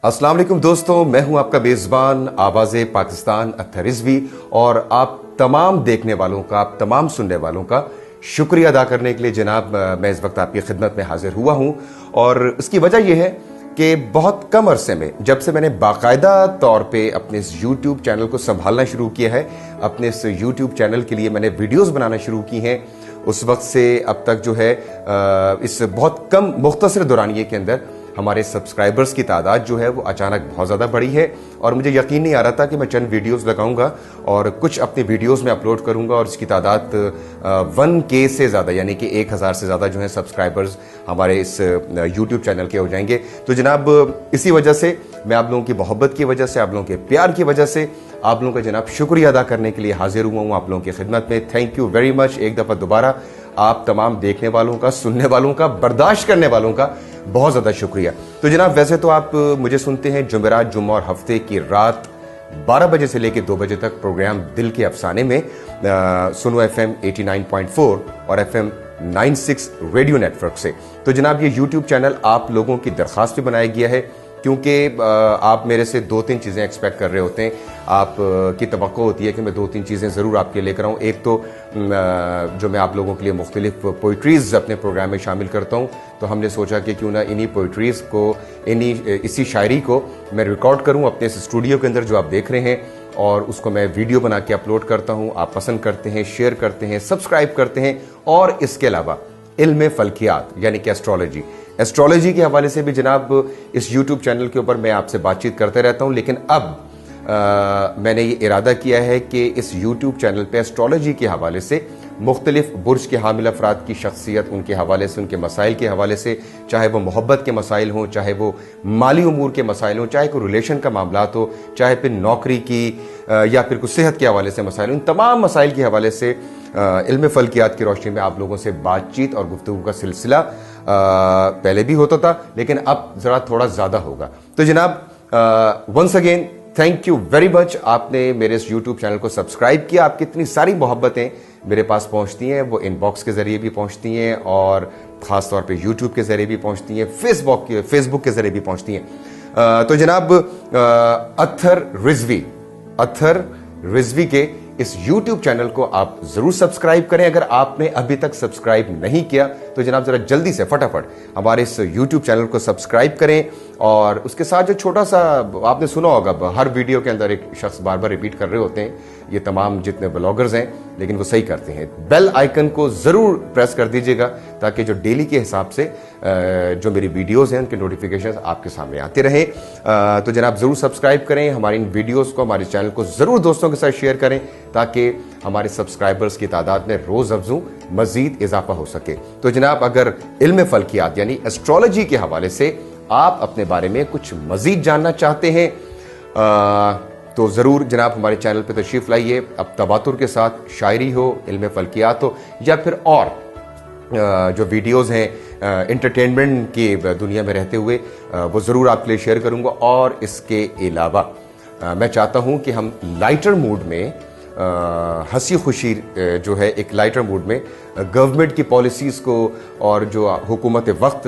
अस्सलाम वालेकुम दोस्तों, मैं हूं आपका मेज़बान आवाज़े पाकिस्तान अत्तर रिजवी और आप तमाम देखने वालों का, आप तमाम सुनने वालों का शुक्रिया अदा करने के लिए जनाब मैं इस वक्त आपकी खिदमत में हाजिर हुआ हूं। और इसकी वजह यह है कि बहुत कम अरसे में जब से मैंने बाकायदा तौर पे अपने इस यूट्यूब चैनल को संभालना शुरू किया है, अपने इस यूट्यूब चैनल के लिए मैंने वीडियोस बनाना शुरू की हैं, उस वक्त से अब तक जो है इस बहुत कम मुख्तसर दौरानिये के अंदर हमारे सब्सक्राइबर्स की तादाद जो है वो अचानक बहुत ज़्यादा बढ़ी है। और मुझे यकीन नहीं आ रहा था कि मैं चंद वीडियोस लगाऊंगा और कुछ अपने वीडियोस में अपलोड करूंगा और इसकी तादाद 1K से ज़्यादा यानी कि 1000 से ज़्यादा जो है सब्सक्राइबर्स हमारे इस यूट्यूब चैनल के हो जाएंगे। तो जनाब इसी वजह से मैं आप लोगों की मोहब्बत की वजह से, आप लोगों के प्यार की वजह से आप लोगों का जनाब शुक्रिया अदा करने के लिए हाजिर हुआ हूँ आप लोगों की खिदमत में। Thank you very much. एक दफ़ा दोबारा आप तमाम देखने वालों का, सुनने वालों का, बर्दाश्त करने वालों का बहुत ज़्यादा शुक्रिया। तो जनाब वैसे तो आप मुझे सुनते हैं जुमेरात, जुम्मा और हफ्ते की रात 12 बजे से लेकर 2 बजे तक प्रोग्राम दिल के अफसाने में सुनो FM 89.4 और FM 96 रेडियो नेटवर्क से। तो जनाब ये यूट्यूब चैनल आप लोगों की दरख्वास्त पे बनाया गया है क्योंकि आप मेरे से 2-3 चीज़ें एक्सपेक्ट कर रहे होते हैं। आप की तवक्को होती है कि मैं 2-3 चीज़ें ज़रूर आपके लेकर आऊँ। एक तो जो मैं आप लोगों के लिए मुख्तलिफ पोइट्रीज़ अपने प्रोग्राम में शामिल करता हूँ, तो हमने सोचा कि क्यों ना इन्हीं पोइट्रीज़ को, इसी शायरी को मैं रिकॉर्ड करूँ अपने इस स्टूडियो के अंदर जो आप देख रहे हैं, और उसको मैं वीडियो बना के अपलोड करता हूँ। आप पसंद करते हैं, शेयर करते हैं, सब्सक्राइब करते हैं। और इसके अलावा इल्म फल्कियात यानी कि एस्ट्रोलॉजी के हवाले से भी जनाब इस यूट्यूब चैनल के ऊपर मैं आपसे बातचीत करते रहता हूँ। लेकिन अब मैंने ये इरादा किया है कि इस यूट्यूब चैनल पे एस्ट्रोलॉजी के हवाले से मुख्तलिफ बुर्ज के हामिल अफराद की शख्सियत, उनके हवाले से, उनके मसाइल के हवाले से, चाहे वो मोहब्बत के मसाइल हों, चाहे वो माली उमूर के मसाइल हों, चाहे कोई रिलेशन का मामला हो, चाहे फिर नौकरी की या फिर कुछ सेहत के हवाले से मसाइल, उन तमाम मसाइल के हवाले से इल्म फल्कियात की रोशनी में आप लोगों से बातचीत और गुफ्तगू का सिलसिला पहले भी होता था, लेकिन अब ज़रा थोड़ा ज़्यादा होगा। तो जनाब once again thank you very much. आपने मेरे इस यूट्यूब चैनल को सब्सक्राइब किया। आपकी इतनी सारी मोहब्बतें मेरे पास पहुंचती हैं, वो इनबॉक्स के ज़रिए भी पहुंचती हैं और ख़ास तौर पे यूट्यूब के ज़रिए भी पहुंचती हैं, फेसबुक के ज़रिए भी पहुंचती हैं। तो जनाब अत्तर रिजवी के इस YouTube चैनल को आप जरूर सब्सक्राइब करें। अगर आपने अभी तक सब्सक्राइब नहीं किया तो जनाब जरा जल्दी से फटाफट हमारे इस YouTube चैनल को सब्सक्राइब करें। और उसके साथ जो छोटा सा आपने सुना होगा, हर वीडियो के अंदर एक शख्स बार बार रिपीट कर रहे होते हैं, ये तमाम जितने ब्लॉगर्स हैं, लेकिन वो सही करते हैं, बेल आइकन को जरूर प्रेस कर दीजिएगा ताकि जो डेली के हिसाब से जो मेरी वीडियोस हैं उनके नोटिफिकेशन आपके सामने आते रहे। तो जनाब जरूर सब्सक्राइब करें, हमारी इन वीडियोस को, हमारे चैनल को जरूर दोस्तों के साथ शेयर करें ताकि हमारे सब्सक्राइबर्स की तादाद में रोज अफजू मजीद इजाफा हो सके। तो जनाब अगर इल्म फल्कियात यानी एस्ट्रोलॉजी के हवाले से आप अपने बारे में कुछ मजीद जानना चाहते हैं तो ज़रूर जनाब हमारे चैनल पे तशरीफ़ लाइए। अब तवातुर के साथ शायरी हो, इल्म फल्कियात हो, या फिर और जो वीडियोज़ हैं इंटरटेनमेंट की दुनिया में रहते हुए, वो ज़रूर आपके लिए शेयर करूँगा। और इसके अलावा मैं चाहता हूँ कि हम लाइटर मूड में, हंसी खुशी जो है एक लाइटर मूड में गवर्नमेंट की पॉलिसीज़ को और जो हुकूमत वक्त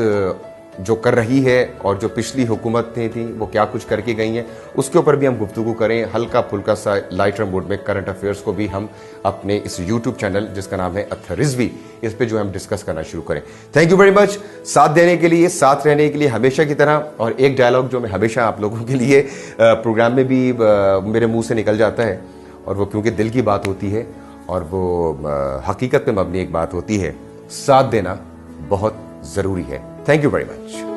जो कर रही है और जो पिछली हुकूमतें थी वो क्या कुछ करके गई हैं, उसके ऊपर भी हम गुफ्तगू करें। हल्का फुल्का सा लाइटर मूड में करंट अफेयर्स को भी हम अपने इस यूट्यूब चैनल जिसका नाम है अत्तर रिजवी, इस पे जो हम डिस्कस करना शुरू करें। थैंक यू वेरी मच साथ देने के लिए, साथ रहने के लिए हमेशा की तरह। और एक डायलॉग जो मैं हमेशा आप लोगों के लिए प्रोग्राम में भी मेरे मुँह से निकल जाता है, और वो क्योंकि दिल की बात होती है और वो हकीकत में मबनी एक बात होती है, साथ देना बहुत ज़रूरी है। Thank you very much.